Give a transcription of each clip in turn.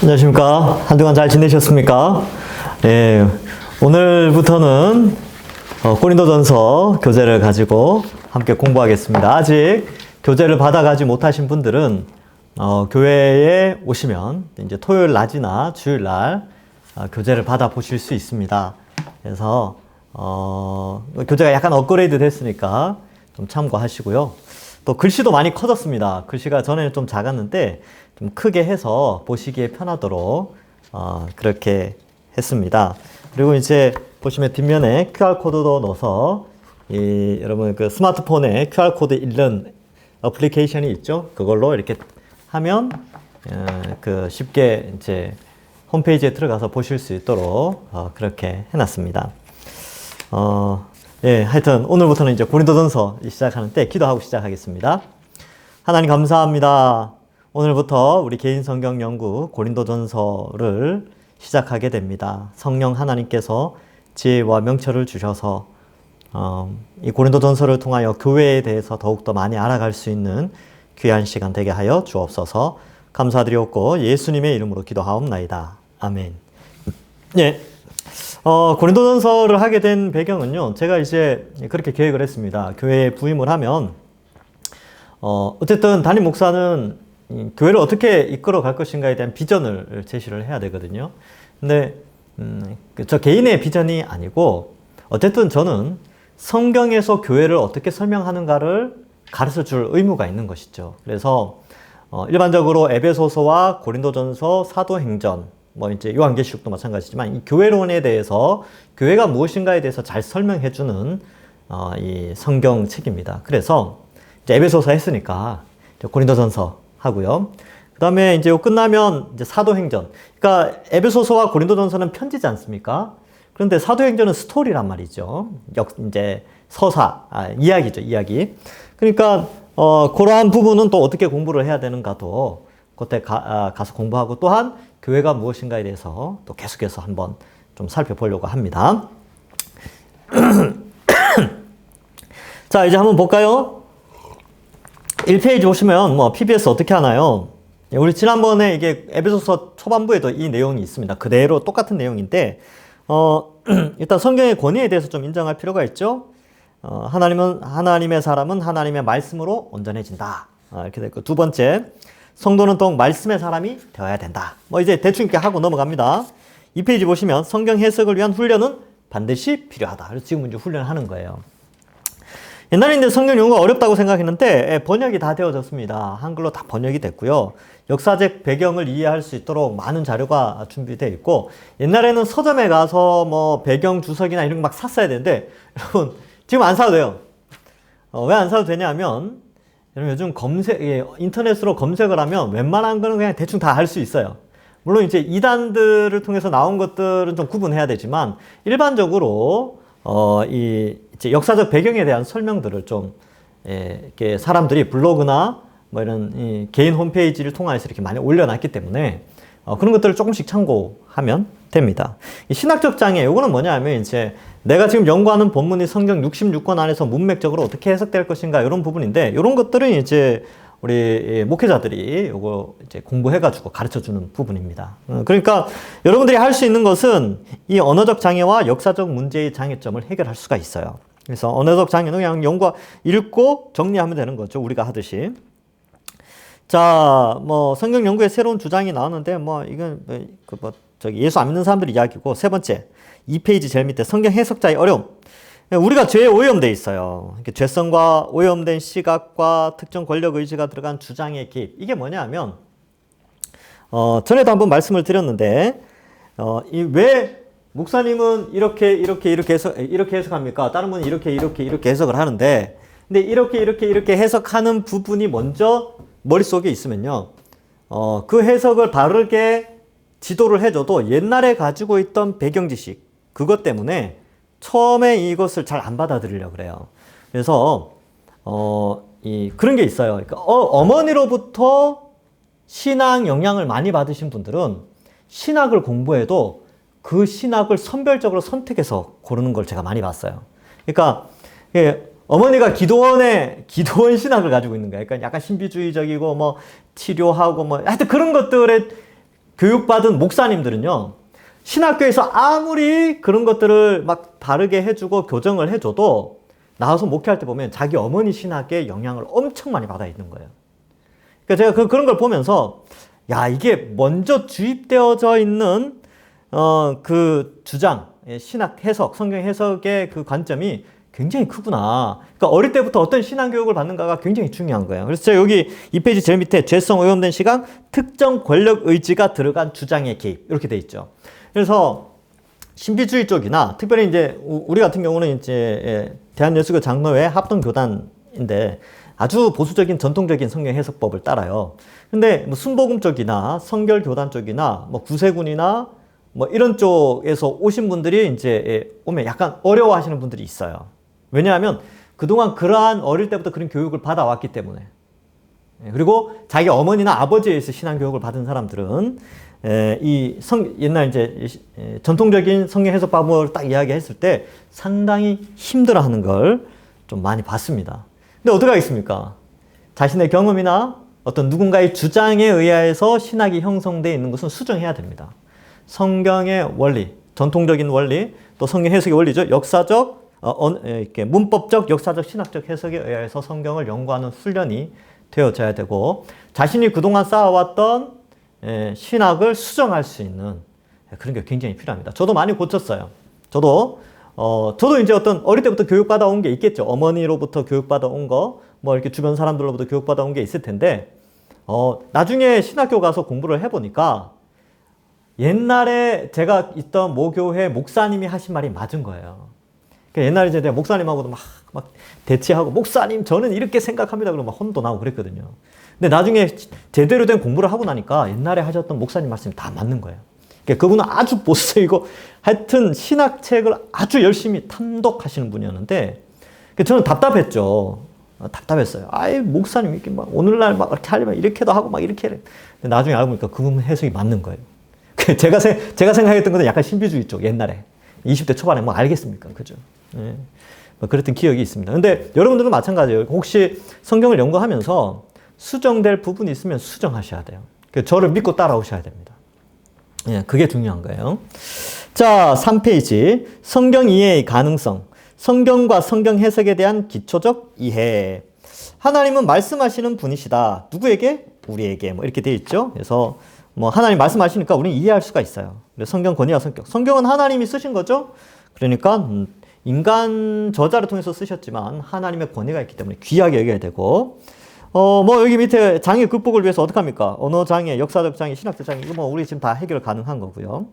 안녕하십니까. 한동안 잘 지내셨습니까? 예, 오늘부터는 고린도전서 교재를 가지고 함께 공부하겠습니다. 아직 교재를 받아가지 못하신 분들은 교회에 오시면 이제 토요일 낮이나 주일 날 교재를 받아 보실 수 있습니다. 그래서 교재가 약간 업그레이드 됐으니까 좀 참고하시고요. 또 글씨도 많이 커졌습니다. 글씨가 전에는 좀 작았는데 좀 크게 해서 보시기에 편하도록 그렇게 했습니다. 그리고 이제 보시면 뒷면에 QR코드도 넣어서 여러분 그 스마트폰에 QR코드 읽는 어플리케이션이 있죠. 그걸로 이렇게 하면 그 쉽게 이제 홈페이지에 들어가서 보실 수 있도록 그렇게 해놨습니다. 예, 하여튼 오늘부터는 이제 고린도전서 시작하는데 기도하고 시작하겠습니다. 하나님 감사합니다. 오늘부터 우리 개인 성경 연구 고린도전서를 시작하게 됩니다. 성령 하나님께서 지혜와 명철을 주셔서 이 고린도전서를 통하여 교회에 대해서 더욱더 많이 알아갈 수 있는 귀한 시간 되게 하여 주옵소서. 감사드리옵고 예수님의 이름으로 기도하옵나이다. 아멘. 예. 고린도전서를 하게 된 배경은요, 제가 이제 그렇게 계획을 했습니다. 교회에 부임을 하면, 어쨌든 담임 목사는 교회를 어떻게 이끌어 갈 것인가에 대한 비전을 제시를 해야 되거든요. 근데, 저 개인의 비전이 아니고, 어쨌든 저는 성경에서 교회를 어떻게 설명하는가를 가르쳐 줄 의무가 있는 것이죠. 그래서, 일반적으로 에베소서와 고린도전서, 사도행전, 뭐 이제 요한계시록도 마찬가지지만 이 교회론에 대해서 교회가 무엇인가에 대해서 잘 설명해주는 이 성경책입니다. 그래서 이제 에베소서 했으니까 이제 고린도전서 하고요. 그 다음에 이제 끝나면 이제 사도행전. 그러니까 에베소서와 고린도전서는 편지지 않습니까? 그런데 사도행전은 스토리란 말이죠. 이제 서사, 이야기죠, 이야기. 그러니까 그러한 부분은 또 어떻게 공부를 해야 되는가도 그때 가서 공부하고 또한 교회가 무엇인가에 대해서 또 계속해서 한번 좀 살펴보려고 합니다. 자, 이제 한번 볼까요? 1페이지 보시면 뭐 PBS 어떻게 하나요? 우리 지난번에 이게 에베소서 초반부에도 이 내용이 있습니다. 그대로 똑같은 내용인데 일단 성경의 권위에 대해서 좀 인정할 필요가 있죠. 하나님의 사람은 하나님의 말씀으로 온전해진다. 이렇게 됐고, 두 번째, 성도는 더욱 말씀의 사람이 되어야 된다. 뭐 이제 대충 이렇게 하고 넘어갑니다. 이 페이지 보시면 성경 해석을 위한 훈련은 반드시 필요하다. 그래서 지금 이제 훈련하는 거예요. 옛날에 이제 성경 연구가 어렵다고 생각했는데 번역이 다 되어졌습니다. 한글로 다 번역이 됐고요. 역사적 배경을 이해할 수 있도록 많은 자료가 준비되어 있고, 옛날에는 서점에 가서 뭐 배경 주석이나 이런 거 막 샀어야 되는데 여러분 지금 안 사도 돼요. 왜 안 사도 되냐면 여러분 요즘 인터넷으로 검색을 하면 웬만한 거는 그냥 대충 다 할 수 있어요. 물론 이제 이단들을 통해서 나온 것들은 좀 구분해야 되지만 일반적으로 이제 역사적 배경에 대한 설명들을 좀 이렇게 사람들이 블로그나 뭐 이런 개인 홈페이지를 통해서 이렇게 많이 올려놨기 때문에 그런 것들을 조금씩 참고하면 됩니다. 이 신학적 장애, 요거는 뭐냐면 이제 내가 지금 연구하는 본문이 성경 66권 안에서 문맥적으로 어떻게 해석될 것인가 이런 부분인데, 이런 것들은 이제 우리 목회자들이 요거 이제 공부해가지고 가르쳐주는 부분입니다. 그러니까 여러분들이 할 수 있는 것은 이 언어적 장애와 역사적 문제의 장애점을 해결할 수가 있어요. 그래서 언어적 장애는 그냥 읽고 정리하면 되는 거죠. 우리가 하듯이. 자, 뭐 성경 연구에 새로운 주장이 나오는데 뭐 이건 예수 안 믿는 사람들 이야기고, 세 번째 2페이지 제일 밑에 성경 해석자의 어려움. 우리가 죄에 오염되어 있어요. 죄성과 오염된 시각과 특정 권력 의지가 들어간 주장의 개입. 이게 뭐냐 하면 전에도 한번 말씀을 드렸는데 왜 목사님은 이렇게 해석합니까? 다른 분은 이렇게 해석을 하는데, 근데 이렇게 해석하는 부분이 먼저 머릿속에 있으면요, 그 해석을 바르게 지도를 해줘도 옛날에 가지고 있던 배경 지식, 그것 때문에 처음에 이것을 잘 안 받아들이려고 그래요. 그래서 그런 게 있어요. 그러니까 어머니로부터 신앙 영향을 많이 받으신 분들은 신학을 공부해도 그 신학을 선별적으로 선택해서 고르는 걸 제가 많이 봤어요. 그러니까 어머니가 기도원 신학을 가지고 있는 거예요. 그러니까 약간 신비주의적이고 뭐 치료하고 뭐 하여튼 그런 것들에 교육받은 목사님들은요, 신학교에서 아무리 그런 것들을 막 바르게 해주고 교정을 해줘도 나와서 목회할 때 보면 자기 어머니 신학의 영향을 엄청 많이 받아 있는 거예요. 그러니까 제가 그런 걸 보면서, 야, 이게 먼저 주입되어져 있는, 그 주장, 신학 해석, 성경 해석의 그 관점이 굉장히 크구나. 그러니까 어릴 때부터 어떤 신앙 교육을 받는가가 굉장히 중요한 거예요. 그래서 제가 여기 이 페이지 제일 밑에 죄성 오염된 시각, 특정 권력 의지가 들어간 주장의 개입 이렇게 돼 있죠. 그래서 신비주의 쪽이나 특별히 이제 우리 같은 경우는 이제 대한예수교 장로회 합동교단인데 아주 보수적인 전통적인 성경 해석법을 따라요. 근데 뭐 순복음 쪽이나 성결교단 쪽이나 뭐 구세군이나 뭐 이런 쪽에서 오신 분들이 이제 오면 약간 어려워하시는 분들이 있어요. 왜냐하면 그동안 그러한 어릴 때부터 그런 교육을 받아왔기 때문에. 그리고 자기 어머니나 아버지에 의해서 신앙 교육을 받은 사람들은 옛날 이제 전통적인 성경 해석법을 딱 이야기했을 때 상당히 힘들어하는 걸 좀 많이 봤습니다. 근데 어떻게 하겠습니까? 자신의 경험이나 어떤 누군가의 주장에 의해서 신학이 형성되어 있는 것은 수정해야 됩니다. 성경의 원리, 전통적인 원리, 또 성경 해석의 원리죠. 역사적, 이렇게 문법적, 역사적, 신학적 해석에 의해서 성경을 연구하는 훈련이 되어져야 되고, 자신이 그동안 쌓아왔던 신학을 수정할 수 있는 그런 게 굉장히 필요합니다. 저도 많이 고쳤어요. 저도 이제 어떤 어릴 때부터 교육받아 온 게 있겠죠. 어머니로부터 교육받아 온 거, 뭐 이렇게 주변 사람들로부터 교육받아 온 게 있을 텐데, 나중에 신학교 가서 공부를 해보니까 옛날에 제가 있던 모교회 목사님이 하신 말이 맞은 거예요. 그러니까 옛날에 이제 내가 목사님하고도 막 대치하고, 목사님, 저는 이렇게 생각합니다. 그러면 막 혼도 나고 그랬거든요. 근데 나중에 제대로 된 공부를 하고 나니까 옛날에 하셨던 목사님 말씀이 다 맞는 거예요. 그러니까 그분은 아주 보수적이고 하여튼 신학책을 아주 열심히 탐독하시는 분이었는데, 저는 답답했죠. 답답했어요. 아이, 목사님 이렇게 막 오늘날 막 이렇게 하려면 이렇게도 하고 막 이렇게 해. 근데 나중에 알고 보니까 그분 해석이 맞는 거예요. 제가 생각했던 것은 약간 신비주의 쪽, 옛날에. 20대 초반에 뭐 알겠습니까? 그죠? 네. 뭐 그랬던 기억이 있습니다. 근데 여러분들도 마찬가지예요. 혹시 성경을 연구하면서 수정될 부분이 있으면 수정하셔야 돼요. 저를 믿고 따라오셔야 됩니다. 예, 그게 중요한 거예요. 자, 3페이지. 성경 이해의 가능성. 성경과 성경 해석에 대한 기초적 이해. 하나님은 말씀하시는 분이시다. 누구에게? 우리에게. 뭐 이렇게 되어 있죠. 그래서 뭐 하나님 말씀하시니까 우리는 이해할 수가 있어요. 성경 권위와 성격. 성경은 하나님이 쓰신 거죠. 그러니까 인간 저자를 통해서 쓰셨지만 하나님의 권위가 있기 때문에 귀하게 여겨야 되고, 뭐 여기 밑에 장애 극복을 위해서 어떻게 합니까? 언어 장애, 역사적 장애, 신학적 장애, 이거 뭐 우리 지금 다 해결 가능한 거고요.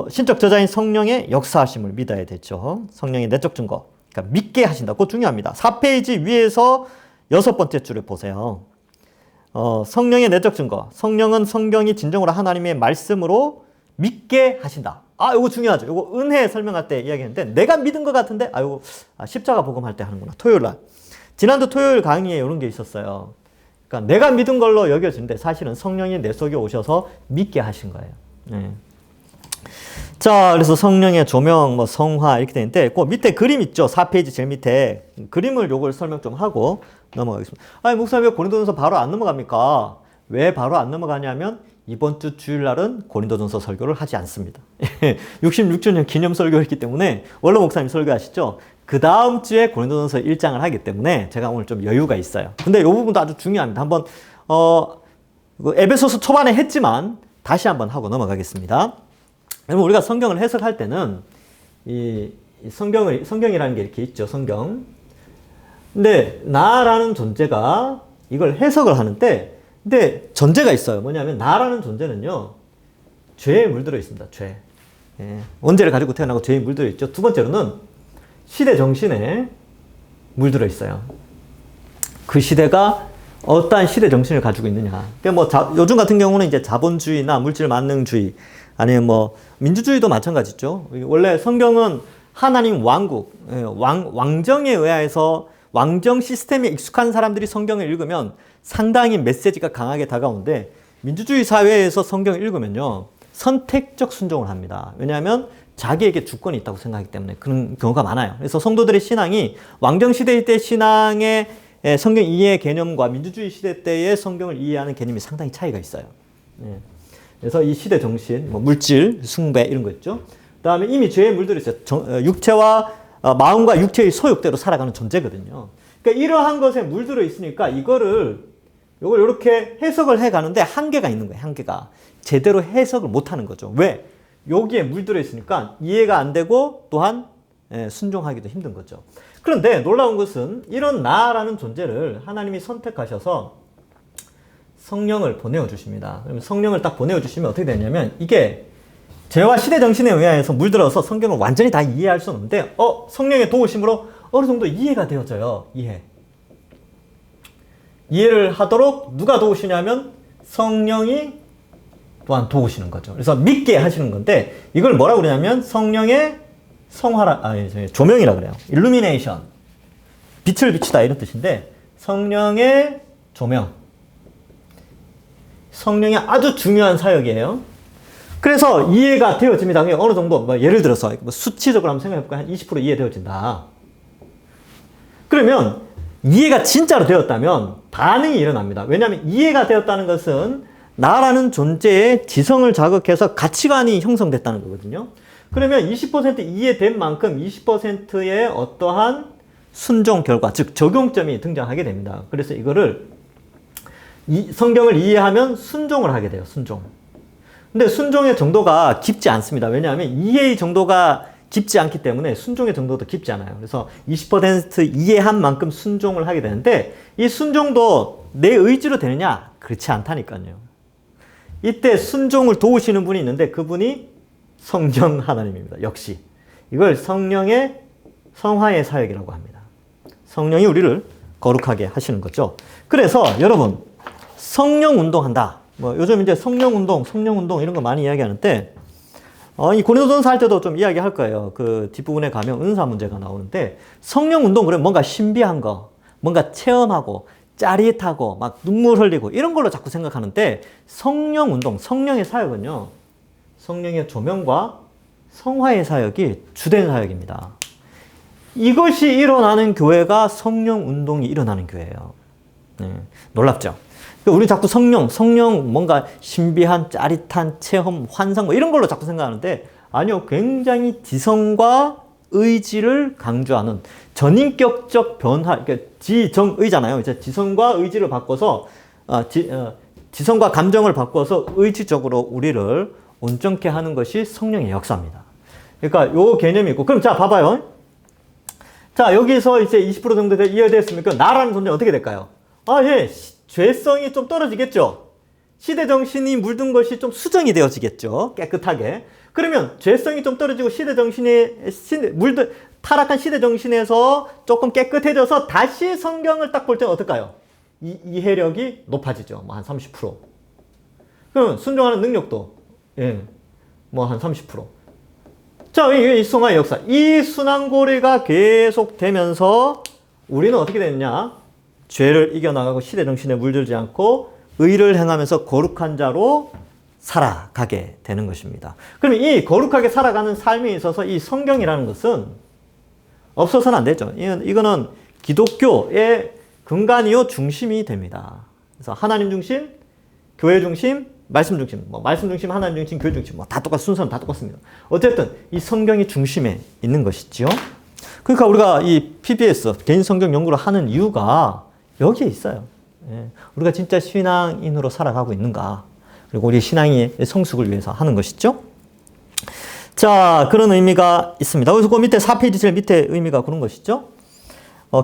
신적 저자인 성령의 역사하심을 믿어야 되죠. 성령의 내적 증거. 그러니까 믿게 하신다. 그거 중요합니다. 4페이지 위에서 6번째 줄을 보세요. 성령의 내적 증거. 성령은 성경이 진정으로 하나님의 말씀으로 믿게 하신다. 이거 중요하죠. 이거 은혜 설명할 때 이야기했는데, 내가 믿은 것 같은데, 이거 십자가 복음할 때 하는구나. 토요일 날. 지난주 토요일 강의에 이런 게 있었어요. 그러니까 내가 믿은 걸로 여겨지는데 사실은 성령이 내 속에 오셔서 믿게 하신 거예요. 네. 자, 그래서 성령의 조명, 뭐 성화 이렇게 되는데, 그 밑에 그림 있죠. 4페이지 제일 밑에 그림을 요걸 설명 좀 하고 넘어가겠습니다. 목사님 왜 고린도전서 바로 안 넘어갑니까? 왜 바로 안 넘어가냐면 이번 주 주일날은 고린도전서 설교를 하지 않습니다. 66주년 기념 설교였기 때문에 원로 목사님 설교하시죠. 그 다음 주에 고린도전서 1장을 하기 때문에 제가 오늘 좀 여유가 있어요. 근데 이 부분도 아주 중요합니다. 한번 에베소서 초반에 했지만 다시 한번 하고 넘어가겠습니다. 여러분, 우리가 성경을 해석할 때는 이 성경이라는 게 이렇게 있죠. 성경. 근데 나라는 존재가 이걸 해석을 하는데, 근데 전제가 있어요. 뭐냐면 나라는 존재는요, 죄에 물들어 있습니다. 죄. 예. 원죄를 가지고 태어나고 죄에 물들어 있죠. 두 번째로는 시대 정신에 물들어 있어요. 그 시대가 어떠한 시대 정신을 가지고 있느냐. 그러니까 뭐 요즘 같은 경우는 이제 자본주의나 물질 만능주의, 아니면 뭐 민주주의도 마찬가지죠. 원래 성경은 하나님 왕국, 왕정에 의해서 왕정 시스템에 익숙한 사람들이 성경을 읽으면 상당히 메시지가 강하게 다가오는데, 민주주의 사회에서 성경을 읽으면요, 선택적 순종을 합니다. 왜냐하면 자기에게 주권이 있다고 생각하기 때문에 그런 경우가 많아요. 그래서 성도들의 신앙이 왕정 시대 때 신앙의 성경 이해 개념과 민주주의 시대 때의 성경을 이해하는 개념이 상당히 차이가 있어요. 네. 그래서 이 시대 정신, 뭐 물질, 숭배 이런 거 있죠. 그다음에 이미 죄에 물들어 있어요. 육체와 마음과 육체의 소욕대로 살아가는 존재거든요. 그러니까 이러한 것에 물들어 있으니까 이걸 이렇게 해석을 해 가는데 한계가 있는 거예요. 한계가. 제대로 해석을 못 하는 거죠. 왜? 여기에 물들어 있으니까 이해가 안 되고 또한 순종하기도 힘든 거죠. 그런데 놀라운 것은 이런 나라는 존재를 하나님이 선택하셔서 성령을 보내어 주십니다. 그러면 성령을 딱 보내어 주시면 어떻게 되냐면 이게 죄와 시대 정신에 의하여서 물들어서 성경을 완전히 다 이해할 수는 없는데 성령의 도우심으로 어느 정도 이해가 되어져요. 이해를 하도록 누가 도우시냐면 성령이 또한 도우시는 거죠. 그래서 믿게 하시는 건데 이걸 뭐라고 그러냐면 성령의 조명이라 그래요. 일루미네이션. 빛을 비추다 이런 뜻인데 성령의 조명. 성령의 아주 중요한 사역이에요. 그래서 이해가 되어집니다. 어느 정도 예를 들어서 수치적으로 한번 생각해볼까요? 한 20% 이해되어진다. 그러면 이해가 진짜로 되었다면 반응이 일어납니다. 왜냐하면 이해가 되었다는 것은 나라는 존재의 지성을 자극해서 가치관이 형성됐다는 거거든요. 그러면 20% 이해된 만큼 20%의 어떠한 순종 결과, 즉 적용점이 등장하게 됩니다. 그래서 이거를 성경을 이해하면 순종을 하게 돼요. 순종. 근데 순종의 정도가 깊지 않습니다. 왜냐하면 이해의 정도가 깊지 않기 때문에 순종의 정도도 깊지 않아요. 그래서 20% 이해한 만큼 순종을 하게 되는데 이 순종도 내 의지로 되느냐? 그렇지 않다니까요. 이때 순종을 도우시는 분이 있는데 그분이 성령 하나님입니다. 역시. 이걸 성령의 성화의 사역이라고 합니다. 성령이 우리를 거룩하게 하시는 거죠. 그래서 여러분 성령 운동한다. 요즘 이제 성령 운동 이런 거 많이 이야기하는데 이 고린도전서 할 때도 좀 이야기할 거예요. 그 뒷부분에 가면 은사 문제가 나오는데 성령 운동 그러면 뭔가 신비한 거, 뭔가 체험하고 짜릿하고 막 눈물 흘리고 이런 걸로 자꾸 생각하는데 성령 운동, 성령의 사역은요. 성령의 조명과 성화의 사역이 주된 사역입니다. 이것이 일어나는 교회가 성령 운동이 일어나는 교회예요. 놀랍죠? 우리 자꾸 성령 뭔가 신비한 짜릿한 체험, 환상 이런 걸로 자꾸 생각하는데 아니요. 굉장히 지성과 의지를 강조하는 전인격적 변화, 그러니까 지정의잖아요. 이제 지성과 의지를 바꿔서 지성과 감정을 바꿔서 의지적으로 우리를 온전케 하는 것이 성령의 역사입니다. 그러니까 요 개념이 있고 그럼 자 봐봐요. 자 여기서 이제 20% 정도 이해됐습니까? 나라는 존재 어떻게 될까요? 죄성이 좀 떨어지겠죠. 시대 정신이 물든 것이 좀 수정이 되어지겠죠. 깨끗하게. 그러면 죄성이 좀 떨어지고 타락한 시대 정신에서 조금 깨끗해져서 다시 성경을 딱 볼 때는 어떨까요? 이해력이 높아지죠. 한 30%. 그러면 순종하는 능력도 한 30%. 자, 이 성화의 역사. 이 순환고리가 계속되면서 우리는 어떻게 되느냐? 죄를 이겨나가고 시대 정신에 물들지 않고 의를 행하면서 거룩한 자로 살아가게 되는 것입니다. 그러면 이 거룩하게 살아가는 삶에 있어서 이 성경이라는 것은 없어서는 안 되죠. 이거는 기독교의 근간이요 중심이 됩니다. 그래서 하나님 중심, 교회 중심, 말씀 중심, 말씀 중심, 하나님 중심, 교회 중심, 다 순서는 다 똑같습니다. 어쨌든 이 성경이 중심에 있는 것이죠. 그러니까 우리가 이 PBS 개인 성경 연구를 하는 이유가 여기에 있어요. 우리가 진짜 신앙인으로 살아가고 있는가? 그리고 우리 신앙의 성숙을 위해서 하는 것이죠. 자, 그런 의미가 있습니다. 그래서 그 밑에 4페이지 제일 밑에 의미가 그런 것이죠.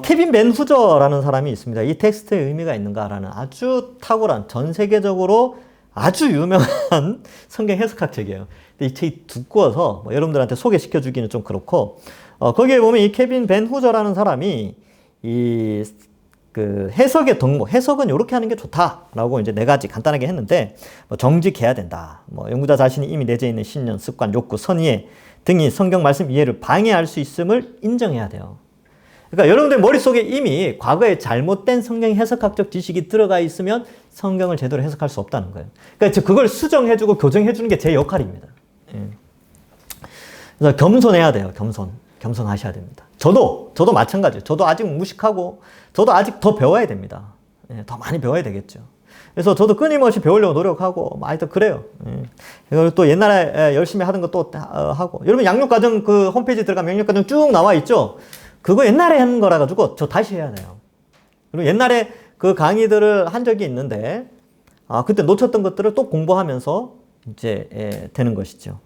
케빈 벤 후저라는 사람이 있습니다. 이 텍스트에 의미가 있는가라는 아주 탁월한 전 세계적으로 아주 유명한 성경 해석학 책이에요. 근데 이 책이 두꺼워서 여러분들한테 소개시켜 주기는 좀 그렇고 거기에 보면 이 케빈 벤 후저라는 사람이 해석의 덕목, 해석은 이렇게 하는 게 좋다라고 이제 4가지 간단하게 했는데, 정직해야 된다. 연구자 자신이 이미 내재 있는 신념, 습관, 욕구, 선의의 등이 성경 말씀 이해를 방해할 수 있음을 인정해야 돼요. 그러니까 여러분들 머릿속에 이미 과거에 잘못된 성경 해석학적 지식이 들어가 있으면 성경을 제대로 해석할 수 없다는 거예요. 그러니까 그걸 수정해주고 교정해주는 게 제 역할입니다. 그래서 겸손해야 돼요. 겸손하셔야 됩니다. 저도 마찬가지예요. 저도 아직 무식하고 저도 아직 더 배워야 됩니다. 더 많이 배워야 되겠죠. 그래서 저도 끊임없이 배우려고 노력하고, 하여튼 그래요. 그리고 또 옛날에 열심히 하던 것도 하고. 여러분, 양육과정 그 홈페이지 들어가면 양육과정 쭉 나와 있죠? 그거 옛날에 한 거라 가지고 저 다시 해야 돼요. 그리고 옛날에 그 강의들을 한 적이 있는데, 그때 놓쳤던 것들을 또 공부하면서 이제 되는 것이죠.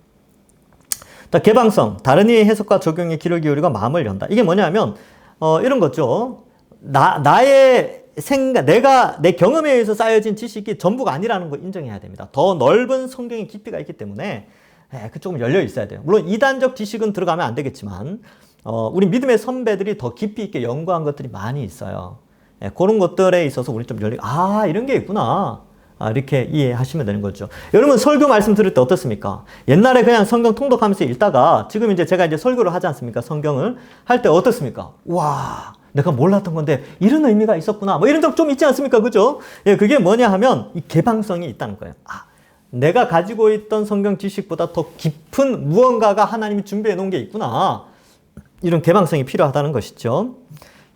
개방성, 다른 이의 해석과 적용에 귀를 기울이고 마음을 연다. 이게 뭐냐면, 이런 거죠. 나의 생각, 내 경험에 의해서 쌓여진 지식이 전부가 아니라는 걸 인정해야 됩니다. 더 넓은 성경의 깊이가 있기 때문에, 그쪽은 열려 있어야 돼요. 물론 이단적 지식은 들어가면 안 되겠지만, 우리 믿음의 선배들이 더 깊이 있게 연구한 것들이 많이 있어요. 그런 것들에 있어서 우리 좀 이런 게 있구나. 이렇게 이해하시면 되는 거죠. 여러분, 설교 말씀 들을 때 어떻습니까? 옛날에 그냥 성경 통독하면서 읽다가 지금 이제 제가 이제 설교를 하지 않습니까? 성경을 할 때 어떻습니까? 와, 내가 몰랐던 건데 이런 의미가 있었구나. 뭐 이런 적 좀 있지 않습니까? 그죠? 그게 뭐냐 하면 이 개방성이 있다는 거예요. 내가 가지고 있던 성경 지식보다 더 깊은 무언가가 하나님이 준비해 놓은 게 있구나. 이런 개방성이 필요하다는 것이죠.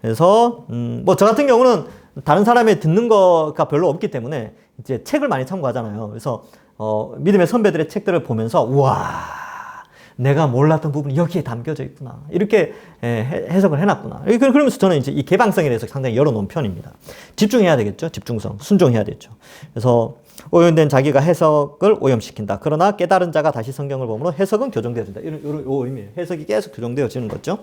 그래서 뭐 저 같은 경우는 다른 사람의 듣는 거가 별로 없기 때문에 이제 책을 많이 참고하잖아요. 그래서 믿음의 선배들의 책들을 보면서 우와, 내가 몰랐던 부분이 여기에 담겨져 있구나. 이렇게 해석을 해놨구나. 그러면서 저는 이제 이 개방성에 대해서 상당히 열어놓은 편입니다. 집중해야 되겠죠. 집중성, 순종해야 되죠. 그래서 오염된 자기가 해석을 오염시킨다. 그러나 깨달은 자가 다시 성경을 보므로 해석은 교정되어진다. 이런 의미예요. 해석이 계속 교정되어지는 거죠.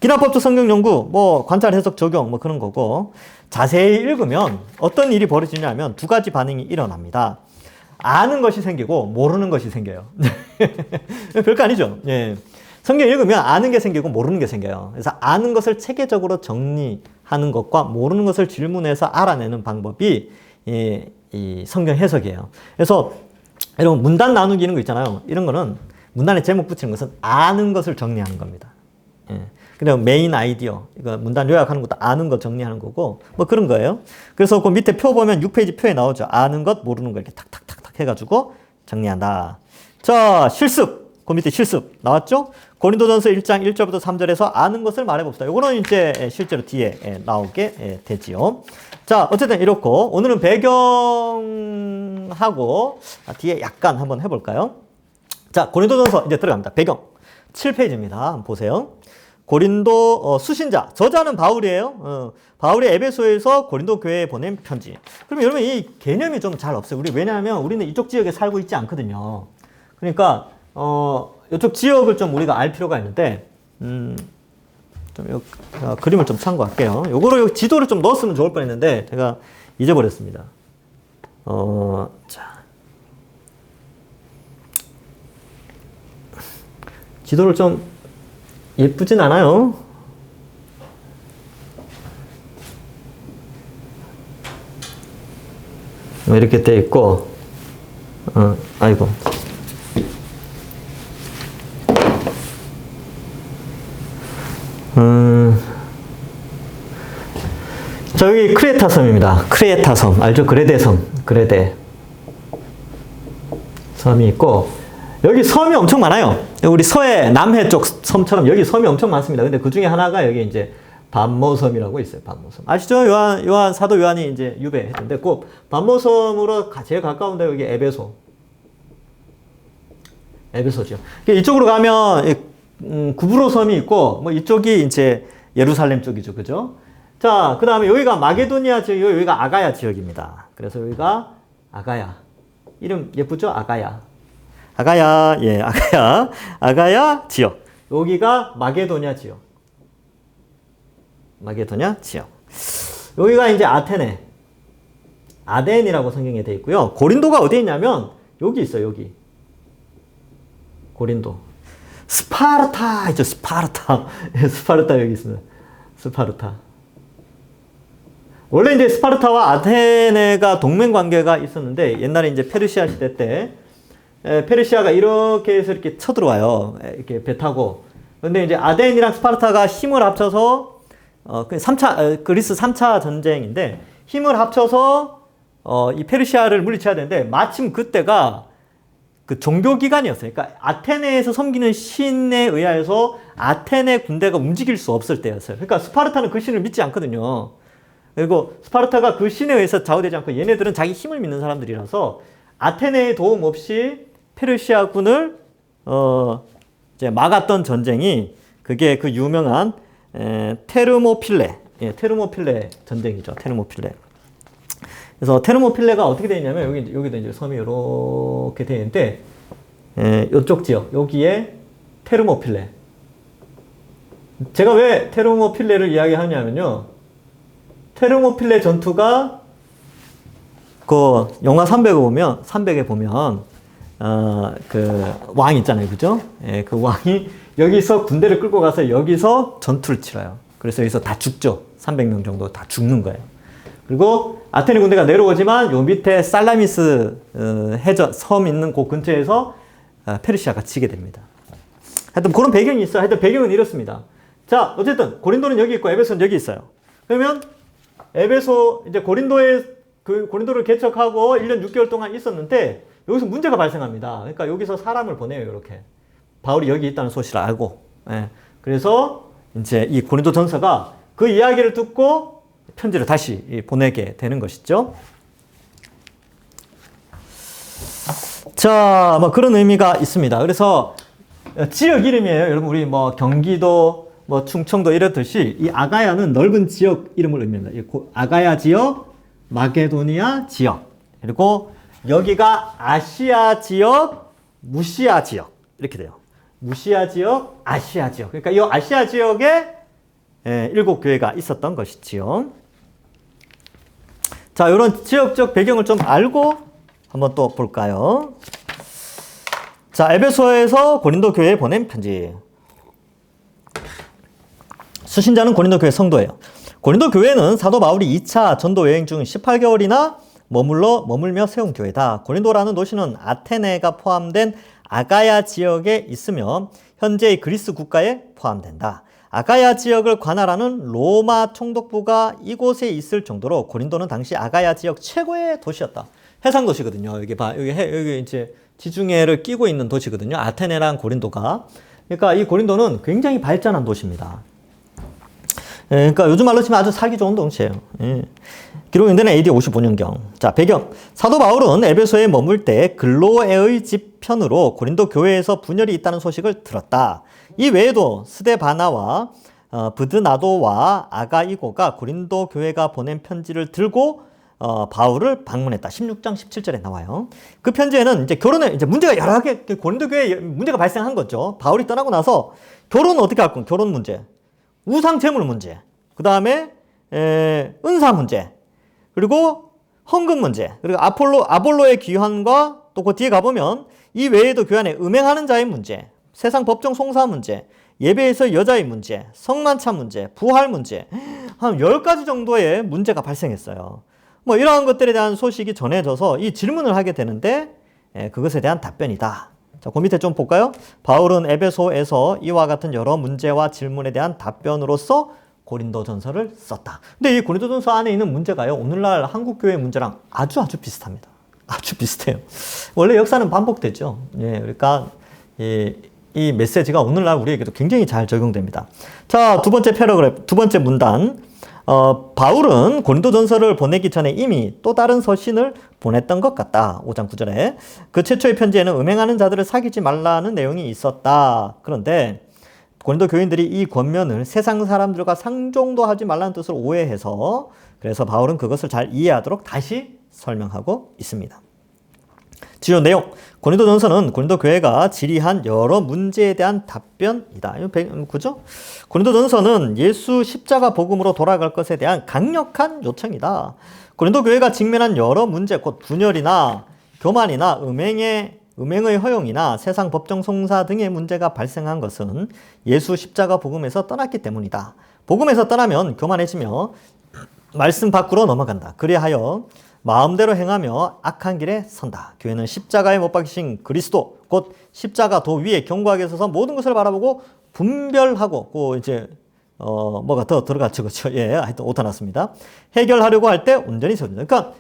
기납법적 성경 연구, 뭐 관찰, 해석, 적용, 뭐 그런 거고, 자세히 읽으면 어떤 일이 벌어지냐면 두 가지 반응이 일어납니다. 아는 것이 생기고 모르는 것이 생겨요. 별거 아니죠. 예. 성경 읽으면 아는 게 생기고 모르는 게 생겨요. 그래서 아는 것을 체계적으로 정리하는 것과 모르는 것을 질문해서 알아내는 방법이 이 성경 해석이에요. 그래서 여러분, 문단 나누기 이런 거 있잖아요. 이런 거는 문단에 제목 붙이는 것은 아는 것을 정리하는 겁니다. 예. 그리고 메인 아이디어, 이거 문단 요약하는 것도 아는 것 정리하는 거고, 뭐 그런 거예요. 그래서 그 밑에 표 보면 6페이지 표에 나오죠. 아는 것, 모르는 것 이렇게 탁탁탁탁 해가지고 정리한다. 자, 실습. 그 밑에 실습 나왔죠? 고린도전서 1장 1절부터 3절에서 아는 것을 말해봅시다. 요거는 이제 실제로 뒤에 나오게 되지요. 자, 어쨌든 이렇고, 오늘은 배경하고 뒤에 약간 한번 해볼까요? 자, 고린도전서 이제 들어갑니다. 배경. 7페이지입니다. 한번 보세요. 고린도 수신자, 저자는 바울이에요. 바울이 에베소에서 고린도 교회에 보낸 편지. 그럼 여러분, 이 개념이 좀 잘 없어요. 왜냐하면 우리는 이쪽 지역에 살고 있지 않거든요. 그러니까 이쪽 지역을 좀 우리가 알 필요가 있는데, 그림을 좀 참고할게요. 요거를 지도를 좀 넣었으면 좋을 뻔했는데 제가 잊어버렸습니다. 자, 지도를 좀 예쁘진 않아요. 이렇게 돼 있고, 아이고. 저기 크레타 섬입니다. 크레타 섬 알죠? 그레데 섬, 그레데 섬이 있고, 여기 섬이 엄청 많아요. 우리 서해, 남해 쪽 섬처럼 여기 섬이 엄청 많습니다. 근데 그 중에 하나가 여기 이제 반모섬이라고 있어요. 반모섬. 아시죠? 요한, 사도 요한이 이제 유배했는데, 그 반모섬으로 제일 가까운 데 여기 에베소. 에베소죠. 이쪽으로 가면 구브로 섬이 있고, 뭐 이쪽이 이제 예루살렘 쪽이죠. 그죠? 자, 그 다음에 여기가 마게도니아 지역, 여기가 아가야 지역입니다. 그래서 여기가 아가야. 이름 예쁘죠? 아가야. 아가야, 예, 아가야. 아가야 지역. 여기가 마게도니아 지역. 마게도니아 지역. 여기가 이제 아테네. 아덴이라고 성경에 되어 있고요. 고린도가 어디에 있냐면, 여기 있어요, 여기. 고린도. 스파르타 있죠, 스파르타. 스파르타 여기 있습니다. 스파르타. 원래 이제 스파르타와 아테네가 동맹 관계가 있었는데, 옛날에 이제 페르시아 시대 때 페르시아가 이렇게 해서 이렇게 쳐들어와요. 이렇게 배 타고. 근데 이제 아덴이랑 스파르타가 힘을 합쳐서 그리스 3차 전쟁인데, 힘을 합쳐서 이 페르시아를 물리쳐야 되는데, 마침 그때가 그 종교 기간이었어요. 그러니까 아테네에서 섬기는 신에 의하여서 아테네 군대가 움직일 수 없을 때였어요. 그러니까 스파르타는 그 신을 믿지 않거든요. 그리고 스파르타가 그 신에 의해서 좌우되지 않고 얘네들은 자기 힘을 믿는 사람들이라서 아테네의 도움 없이 페르시아군을 이제 막았던 전쟁이 그게 그 유명한 테르모필레, 테르모필레 전쟁이죠. 테르모필레. 그래서 테르모필레가 어떻게 되어 있냐면 여기도 이제 섬이 이렇게 되어 있는데 이쪽 지역 여기에 테르모필레. 제가 왜 테르모필레를 이야기하냐면요. 테르모필레 전투가 그 영화 300에 보면 그 왕 있잖아요. 그죠? 예, 그 왕이 여기서 군대를 끌고 가서 여기서 전투를 치러요. 그래서 여기서 다 죽죠. 300명 정도 다 죽는 거예요. 그리고 아테네 군대가 내려오지만 요 밑에 살라미스 해저 섬 있는 그 근처에서 페르시아가 지게 됩니다. 하여튼 그런 배경이 있어요. 하여튼 배경은 이렇습니다. 자, 어쨌든 고린도는 여기 있고 에베소는 여기 있어요. 그러면 에베소 이제 고린도를 개척하고 1년 6개월 동안 있었는데 여기서 문제가 발생합니다. 그러니까 여기서 사람을 보내요. 이렇게 바울이 여기 있다는 소식을 알고, 그래서 이제 이 고린도 전서가 그 이야기를 듣고 편지를 다시 보내게 되는 것이죠. 자, 뭐 그런 의미가 있습니다. 그래서 지역 이름이에요. 여러분 우리 뭐 경기도, 뭐 충청도 이렇듯이 이 아가야는 넓은 지역 이름을 의미합니다. 아가야 지역, 마게도니아 지역, 그리고 여기가 아시아 지역, 무시아 지역 이렇게 돼요. 무시아 지역, 아시아 지역. 그러니까 이 아시아 지역에 7교회가 있었던 것이지요. 자, 이런 지역적 배경을 좀 알고 한번 또 볼까요? 자, 에베소에서 고린도 교회에 보낸 편지. 수신자는 고린도 교회 성도예요. 고린도 교회는 사도 바울이 2차 전도 여행 중 18개월이나 머물며 세운 교회다. 고린도라는 도시는 아테네가 포함된 아가야 지역에 있으며 현재의 그리스 국가에 포함된다. 아가야 지역을 관할하는 로마 총독부가 이곳에 있을 정도로 고린도는 당시 아가야 지역 최고의 도시였다. 해상 도시거든요. 여기 여기 이제 지중해를 끼고 있는 도시거든요. 아테네랑 고린도가. 그러니까 이 고린도는 굉장히 발전한 도시입니다. 그러니까 요즘 말로 치면 아주 살기 좋은 동시예요. 기록연대는 AD 55년경. 자, 배경. 사도 바울은 에베소에 머물 때 글로에의 집 편으로 고린도 교회에서 분열이 있다는 소식을 들었다. 이 외에도 스데바나와 브드나도와 아가이고가 고린도 교회가 보낸 편지를 들고 바울을 방문했다. 16장 17절에 나와요. 그 편지에는 이제 문제가 여러 개, 고린도 교회에 문제가 발생한 거죠. 바울이 떠나고 나서 결혼은 어떻게 할 건가? 결혼 문제, 우상 제물 문제, 그 다음에 은사 문제, 그리고 헌금 문제, 그리고 아볼로의 귀환과 또 그 뒤에 가보면 이 외에도 교회 안에 음행하는 자의 문제, 세상 법정 송사 문제, 예배에서 여자의 문제, 성만찬 문제, 부활 문제, 한 10가지 정도의 문제가 발생했어요. 뭐 이러한 것들에 대한 소식이 전해져서 이 질문을 하게 되는데 그것에 대한 답변이다. 자, 그 밑에 좀 볼까요? 바울은 에베소에서 이와 같은 여러 문제와 질문에 대한 답변으로서 고린도 전서를 썼다. 근데 이 고린도 전서 안에 있는 문제가요, 오늘날 한국 교회 문제랑 아주 비슷합니다. 아주 비슷해요. 원래 역사는 반복되죠. 그러니까 이 메시지가 오늘날 우리에게도 굉장히 잘 적용됩니다. 자, 두 번째 패러그래프, 두 번째 문단. 바울은 고린도 전서를 보내기 전에 이미 또 다른 서신을 보냈던 것 같다. 5장 9절에. 그 최초의 편지에는 음행하는 자들을 사귀지 말라는 내용이 있었다. 그런데 고린도 교인들이 이 권면을 세상 사람들과 상종도 하지 말라는 뜻으로 오해해서 그래서 바울은 그것을 잘 이해하도록 다시 설명하고 있습니다. 주요 내용. 고린도 전서는 고린도 교회가 질의한 여러 문제에 대한 답변이다. 그죠? 고린도 전서는 예수 십자가 복음으로 돌아갈 것에 대한 강력한 요청이다. 고린도 교회가 직면한 여러 문제, 곧 분열이나 교만이나 음행의 허용이나 세상 법정 송사 등의 문제가 발생한 것은 예수 십자가 복음에서 떠났기 때문이다. 복음에서 떠나면 교만해지며 말씀 밖으로 넘어간다. 그리하여 마음대로 행하며 악한 길에 선다. 교회는 십자가에 못 박히신 그리스도, 곧 십자가 도 위에 견고하게 서서 모든 것을 바라보고 분별하고, 이제 뭐가 더 들어갔죠, 그렇죠? 하여튼 오타 났습니다. 해결하려고 할 때 온전히 세워진다. 그러니까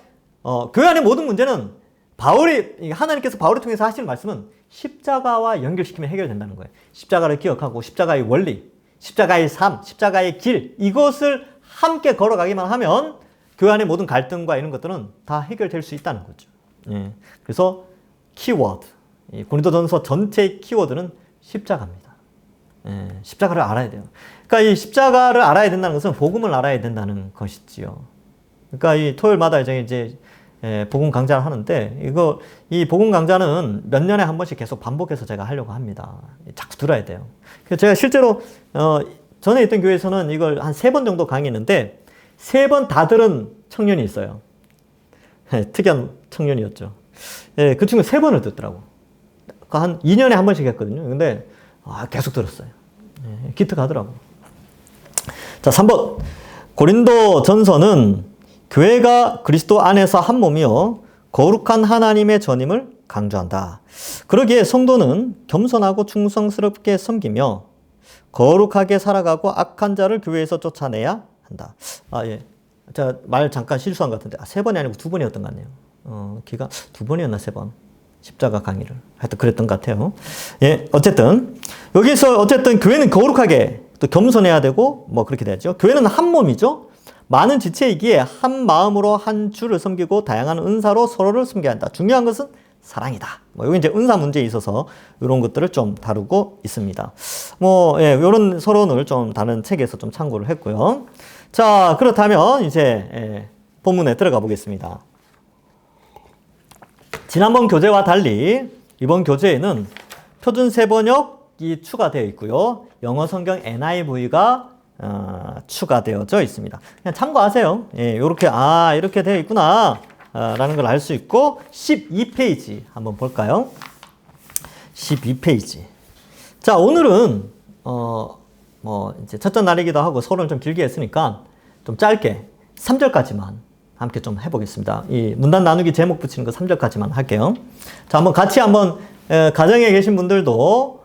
교회 안의 모든 문제는 하나님께서 바울을 통해서 하시는 말씀은 십자가와 연결시키면 해결된다는 거예요. 십자가를 기억하고 십자가의 원리, 십자가의 삶, 십자가의 길, 이것을 함께 걸어가기만 하면 교회 안의 모든 갈등과 이런 것들은 다 해결될 수 있다는 거죠. 예. 그래서 키워드, 이 고린도전서 전체의 키워드는 십자가입니다. 예. 십자가를 알아야 돼요. 그러니까 이 십자가를 알아야 된다는 것은 복음을 알아야 된다는 것이지요. 그러니까 이 토요일마다 이제 복음 강좌를 하는데 이 복음 강좌는 몇 년에 한 번씩 계속 반복해서 제가 하려고 합니다. 자꾸 들어야 돼요. 그래서 제가 실제로 전에 있던 교회에서는 이걸 한 3번 정도 강의했는데 3번 다 들은 청년이 있어요. 특이한 청년이었죠. 그 친구 3번을 듣더라고. 한 2년에 한 번씩 했거든요. 근데 계속 들었어요. 기특하더라고. 자, 3번. 고린도 전서는 교회가 그리스도 안에서 한 몸이요 거룩한 하나님의 전임을 강조한다. 그러기에 성도는 겸손하고 충성스럽게 섬기며 거룩하게 살아가고 악한 자를 교회에서 쫓아내야 한다. 예. 제가 말 잠깐 실수한 것 같은데 3번이 아니고 2번이었던 것 같네요. 기가 2번이었나 3번. 십자가 강의를 하여튼 그랬던 것 같아요. 예, 어쨌든 여기서 어쨌든 교회는 거룩하게 또 겸손해야 되고 뭐 그렇게 되죠. 교회는 한 몸이죠. 많은 지체이기에 한 마음으로 한 주를 섬기고 다양한 은사로 서로를 섬겨야 한다. 중요한 것은 사랑이다. 뭐 여기 이제 은사 문제에 있어서 이런 것들을 좀 다루고 있습니다. 뭐 예, 이런 서론을 좀 다른 책에서 좀 참고를 했고요. 자, 그렇다면 이제 본문에 들어가 보겠습니다. 지난번 교재와 달리 이번 교재에는 표준 세번역이 추가되어 있고요. 영어 성경 NIV가 추가되어져 있습니다. 그냥 참고하세요. 예, 이렇게 되어 있구나 라는 걸 알 수 있고 12페이지 한번 볼까요? 12페이지. 자, 오늘은 뭐 이제 첫째 날이기도 하고 서론을 좀 길게 했으니까 좀 짧게 3절까지만 함께 좀 해보겠습니다. 이 문단 나누기 제목 붙이는 거 3절까지만 할게요. 자, 한번 가정에 계신 분들도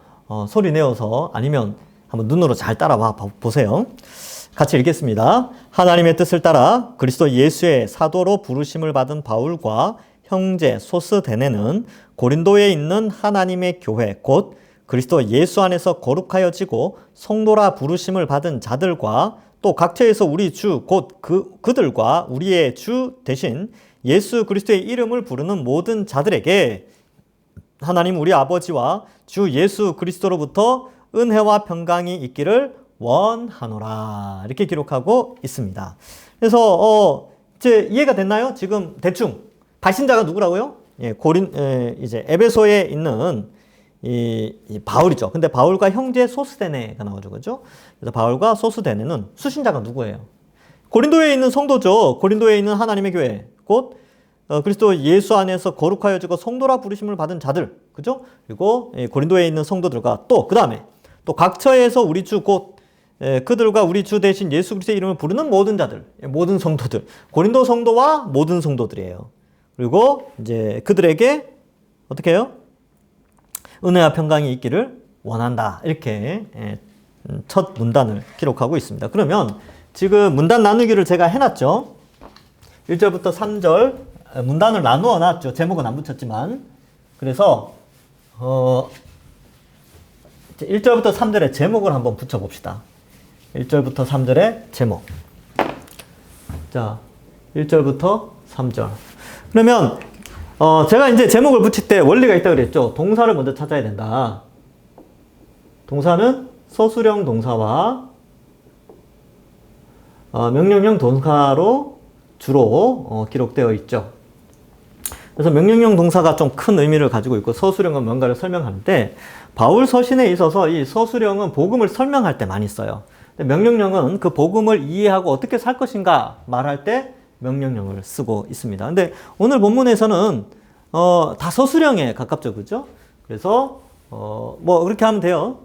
소리 내어서 아니면 한번 눈으로 잘 따라와 보세요. 같이 읽겠습니다. 하나님의 뜻을 따라 그리스도 예수의 사도로 부르심을 받은 바울과 형제 소스데네는 고린도에 있는 하나님의 교회 곧 그리스도 예수 안에서 거룩하여지고 성도라 부르심을 받은 자들과 또 각처에서 우리 주 곧 그들과 우리의 주 대신 예수 그리스도의 이름을 부르는 모든 자들에게 하나님 우리 아버지와 주 예수 그리스도로부터 은혜와 평강이 있기를 원하노라 이렇게 기록하고 있습니다. 그래서 이제 이해가 됐나요? 지금 대충 발신자가 누구라고요? 예, 이제 에베소에 있는 이 바울이죠. 근데 바울과 형제 소스데네가 나오죠, 그죠? 그래서 바울과 소스데네는 수신자가 누구예요? 고린도에 있는 성도죠. 고린도에 있는 하나님의 교회, 곧 그리스도 예수 안에서 거룩하여지고 성도라 부르심을 받은 자들, 그죠? 그리고 고린도에 있는 성도들과 또 그 다음에 또 각처에서 우리 주 곧 그들과 우리 주 대신 예수 그리스도의 이름을 부르는 모든 자들, 모든 성도들, 고린도 성도와 모든 성도들이에요. 그리고 이제 그들에게 어떻게 해요? 은혜와 평강이 있기를 원한다. 이렇게 첫 문단을 기록하고 있습니다. 그러면 지금 문단 나누기를 제가 해놨죠. 1절부터 3절 문단을 나누어 놨죠. 제목은 안 붙였지만. 그래서 1절부터 3절에 제목을 한번 붙여봅시다. 1절부터 3절의 제목. 자, 1절부터 3절. 그러면 제가 이제 제목을 붙일 때 원리가 있다 그랬죠. 동사를 먼저 찾아야 된다. 동사는 서술형 동사와 명령형 동사로 주로 기록되어 있죠. 그래서 명령형 동사가 좀 큰 의미를 가지고 있고 서술형은 뭔가를 설명하는데 바울 서신에 있어서 이 서술형은 복음을 설명할 때 많이 써요. 근데 명령형은 그 복음을 이해하고 어떻게 살 것인가 말할 때 명령형을 쓰고 있습니다. 근데 오늘 본문에서는 다 서술형에 가깝죠, 그죠? 그래서 뭐 그렇게 하면 돼요.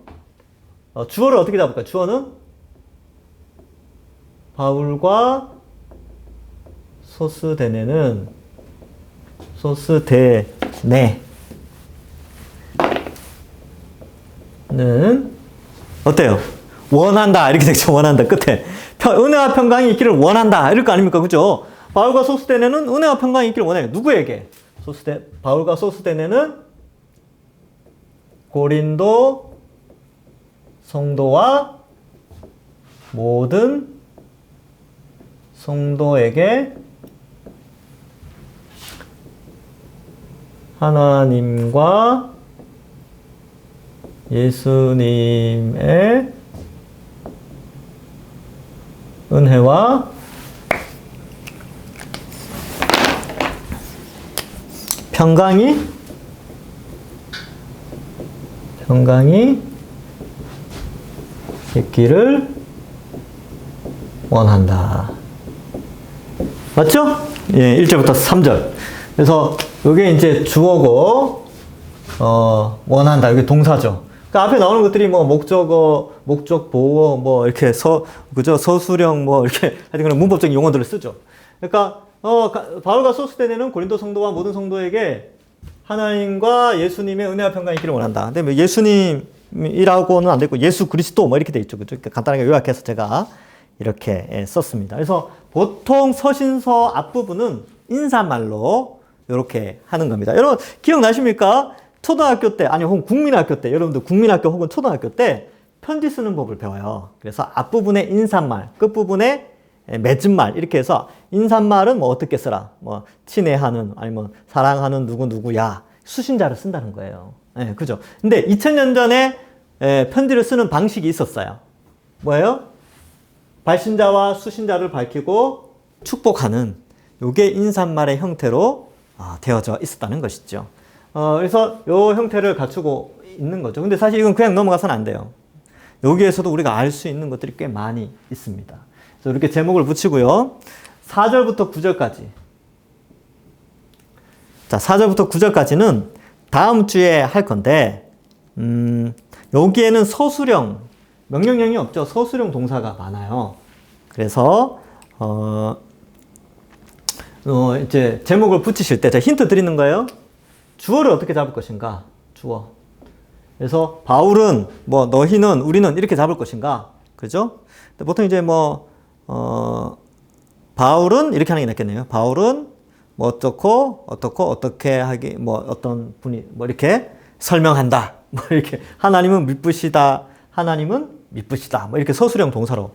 주어를 어떻게 잡을까요? 주어는 바울과 소스데네는 어때요? 원한다 이렇게 되죠. 원한다 끝에 은혜와 평강이 있기를 원한다 이럴 거 아닙니까, 그죠? 바울과 소스데네는 은혜와 평강이 있기를 원해요. 누구에게? 바울과 소스데네는 고린도 성도와 모든 성도에게 하나님과 예수님의 은혜와 평강이 있기를 원한다. 맞죠? 예, 1절부터 3절. 그래서 이게 이제 주어고, 원한다. 이게 동사죠. 그러니까 앞에 나오는 것들이 뭐 목적어, 목적 보어, 뭐 이렇게 그죠? 서술형 뭐 이렇게 하여튼 그런 문법적인 용어들을 쓰죠. 그러니까, 바울과 소스대네는 고린도 성도와 모든 성도에게 하나님과 예수님의 은혜와 평강이 있기를 원한다. 근데 뭐 예수님이라고는 안 되고 예수 그리스도 뭐 이렇게 돼 있죠. 그죠? 간단하게 요약해서 제가 이렇게 썼습니다. 그래서 보통 서신서 앞부분은 인사말로 이렇게 하는 겁니다. 여러분 기억나십니까? 초등학교 때, 아니 혹은 국민학교 때, 여러분들 국민학교 혹은 초등학교 때 편지 쓰는 법을 배워요. 그래서 앞부분에 인사말, 끝부분에 맺은말 이렇게 해서 인사말은 뭐 어떻게 쓰라, 뭐 친애하는, 아니면 사랑하는 누구누구야, 수신자를 쓴다는 거예요. 네, 그죠? 근데 2000년 전에 편지를 쓰는 방식이 있었어요. 뭐예요? 발신자와 수신자를 밝히고 축복하는, 요게 인사말의 형태로 되어져 있었다는 것이죠. 그래서 요 형태를 갖추고 있는 거죠. 근데 사실 이건 그냥 넘어가서는 안 돼요. 여기에서도 우리가 알 수 있는 것들이 꽤 많이 있습니다. 그래서 이렇게 제목을 붙이고요. 4절부터 9절까지. 자, 4절부터 9절까지는 다음 주에 할 건데, 여기에는 서술형, 명령형이 없죠. 서술형 동사가 많아요. 그래서, 이제 제목을 붙이실 때, 제가 힌트 드리는 거예요. 주어를 어떻게 잡을 것인가? 주어. 그래서 바울은, 뭐, 너희는, 우리는 이렇게 잡을 것인가? 그죠? 근데 보통 이제 뭐, 바울은 이렇게 하는 게 낫겠네요. 바울은 뭐 어떻게 하기, 뭐 어떤 분이 뭐 이렇게 설명한다. 뭐 이렇게 하나님은 미쁘시다. 하나님은 미쁘시다. 뭐 이렇게 서술형 동사로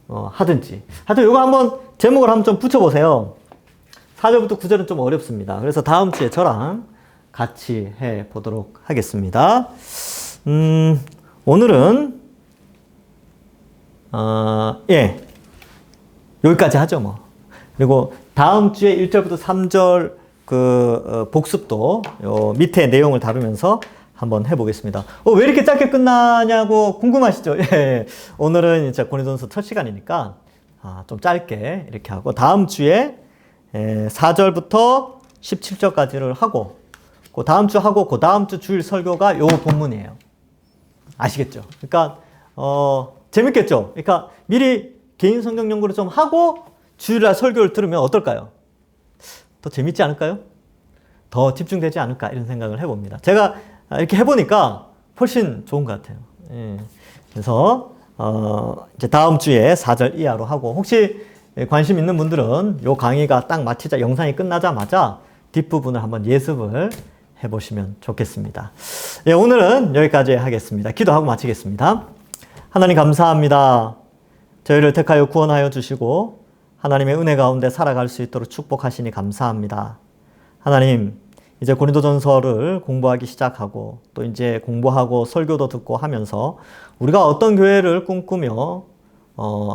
하든지. 하여튼 이거 한번 제목을 한번 좀 붙여보세요. 4절부터 9절은 좀 어렵습니다. 그래서 다음 주에 저랑 같이 해 보도록 하겠습니다. 오늘은 예. 여기까지 하죠, 뭐. 그리고 다음 주에 1절부터 3절 복습도 요 밑에 내용을 다루면서 한번 해보겠습니다. 왜 이렇게 짧게 끝나냐고 궁금하시죠? 예. 오늘은 이제 고린도전서 첫 시간이니까 좀 짧게 이렇게 하고, 다음 주에 4절부터 17절까지를 하고, 그 다음 주 하고, 그 다음 주 주일 설교가 요 본문이에요. 아시겠죠? 그러니까 재밌겠죠? 그러니까 미리 개인 성경 연구를 좀 하고 주일날 설교를 들으면 어떨까요? 더 재밌지 않을까요? 더 집중되지 않을까, 이런 생각을 해봅니다. 제가 이렇게 해보니까 훨씬 좋은 것 같아요. 예. 그래서 이제 다음 주에 4절 이하로 하고, 혹시 관심 있는 분들은 요 강의가 딱 마치자, 영상이 끝나자마자 뒷부분을 한번 예습을 해보시면 좋겠습니다. 예, 오늘은 여기까지 하겠습니다. 기도하고 마치겠습니다. 하나님 감사합니다. 저희를 택하여 구원하여 주시고 하나님의 은혜 가운데 살아갈 수 있도록 축복하시니 감사합니다. 하나님, 이제 고린도전서를 공부하기 시작하고, 또 이제 공부하고 설교도 듣고 하면서 우리가 어떤 교회를 꿈꾸며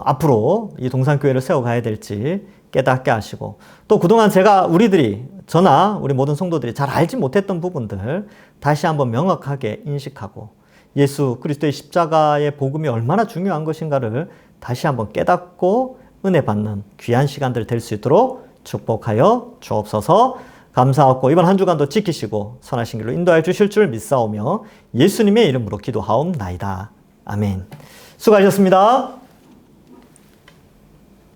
앞으로 이 동산교회를 세워가야 될지 깨닫게 하시고, 또 그동안 저나 우리 모든 성도들이 잘 알지 못했던 부분들 다시 한번 명확하게 인식하고, 예수 그리스도의 십자가의 복음이 얼마나 중요한 것인가를 다시 한번 깨닫고 은혜 받는 귀한 시간들 될 수 있도록 축복하여 주옵소서. 감사하고 이번 한 주간도 지키시고 선하신 길로 인도하여 주실 줄 믿사오며 예수님의 이름으로 기도하옵나이다. 아멘. 수고하셨습니다.